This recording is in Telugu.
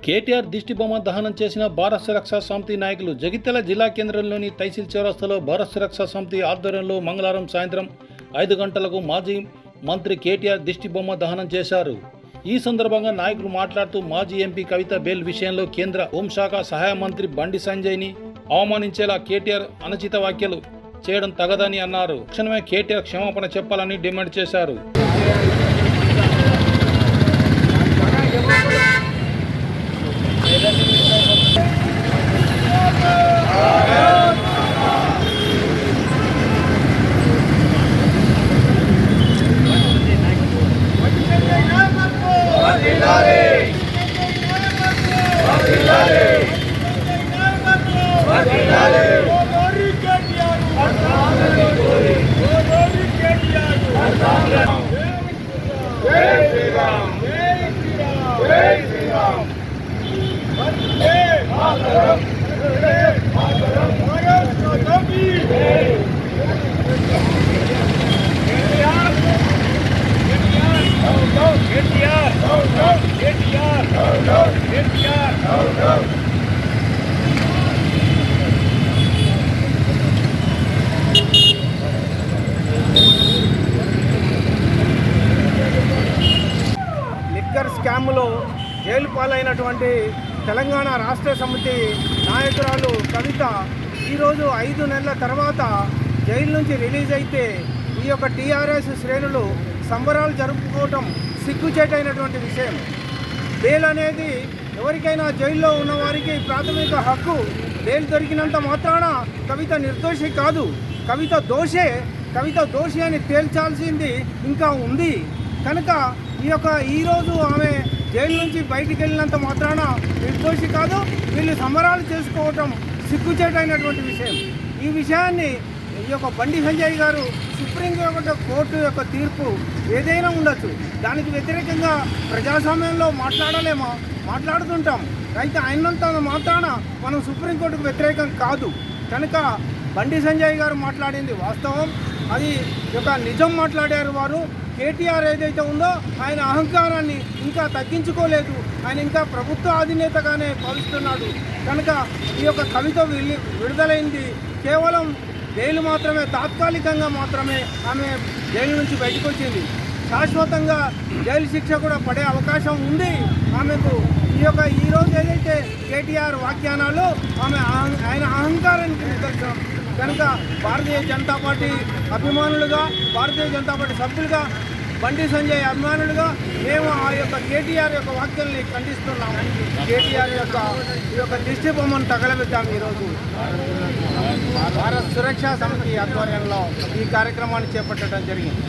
కేటీఆర్ దిష్టిబొమ్మ దహనం చేసిన భారత సురక్షా సమితి నాయకులు జగిత్యాల జిల్లా కేంద్రంలోని తహసీల్ చౌరస్తాలో భారత సురక్షా సమితి ఆధ్వర్యంలో మంగళవారం సాయంత్రం 5 గంటలకు మాజీ మంత్రి కేటీఆర్ దిష్టిబొమ్మ దహనం చేశారు. ఈ సందర్భంగా నాయకులు మాట్లాడుతూ మాజీ ఎంపీ కవిత బెయిల్ విషయంలో కేంద్ర హోంశాఖ సహాయ మంత్రి బండి సంజయ్ని అవమానించేలా కేటీఆర్ అనుచిత వ్యాఖ్యలు చేయడం తగదని అన్నారు. తక్షణమే కేటీఆర్ క్షమాపణ చెప్పాలని డిమాండ్ చేశారు. లిక్కర్ స్కామ్లో జైలు పాలైనటువంటి తెలంగాణ రాష్ట్ర సమితి నాయకురాలు కవిత ఈరోజు 5 నెలల తర్వాత జైలు నుంచి రిలీజ్ అయితే ఈ యొక్క టీఆర్ఎస్ శ్రేణులు సంబరాలు జరుపుకోవటం సిగ్గుచేటైనటువంటి విషయం. బెయిల్ అనేది ఎవరికైనా జైల్లో ఉన్నవారికి ప్రాథమిక హక్కు. బెయిల్ దొరికినంత మాత్రాన కవిత నిర్దోషి కాదు, కవిత దోషి అని తేల్చాల్సింది ఇంకా ఉంది. కనుక ఈరోజు ఆమె జైలు నుంచి బయటికి వెళ్ళినంత మాత్రాన నిర్దోషి కాదు. వీళ్ళు సంబరాలు చేసుకోవటం సిగ్గుచేటైనటువంటి విషయం. ఈ విషయాన్ని ఈ యొక్క బండి సంజయ్ గారు సుప్రీంకోర్టు యొక్క తీర్పు ఏదైనా ఉండొచ్చు, దానికి వ్యతిరేకంగా ప్రజాస్వామ్యంలో మాట్లాడుతుంటాం. అయితే అయినంత మాత్రాన మనం సుప్రీంకోర్టుకు వ్యతిరేకం కాదు. కనుక బండి సంజయ్ గారు మాట్లాడింది వాస్తవం, అది ఒక నిజం మాట్లాడారు వారు. కేటీఆర్ ఏదైతే ఉందో ఆయన అహంకారాన్ని ఇంకా తగ్గించుకోలేదు, ఆయన ఇంకా ప్రభుత్వ అధినేతగానే భావిస్తున్నాడు. కనుక ఈ యొక్క కవిత విడుదలైంది కేవలం జైలు మాత్రమే, తాత్కాలికంగా మాత్రమే ఆమె జైలు నుంచి బయటకు వచ్చింది. శాశ్వతంగా జైలు శిక్ష కూడా పడే అవకాశం ఉంది ఆమెకు. ఈరోజు ఏదైతే కేటీఆర్ వ్యాఖ్యానాలు ఆయన అహంకారానికి నిదర్శనం. కనుక భారతీయ జనతా పార్టీ అభిమానులుగా, భారతీయ జనతా పార్టీ సభ్యులుగా, బండి సంజయ్ అభిమానులుగా మేము ఆ యొక్క కేటీఆర్ యొక్క వ్యాఖ్యల్ని ఖండిస్తున్నాము. కేటీఆర్ ఈ యొక్క దిష్టి బొమ్మను తగలబెట్టాము. ఈరోజు భారత సురక్షా సమితి ఆధ్వర్యంలో ఈ కార్యక్రమాన్ని చేపట్టడం జరిగింది.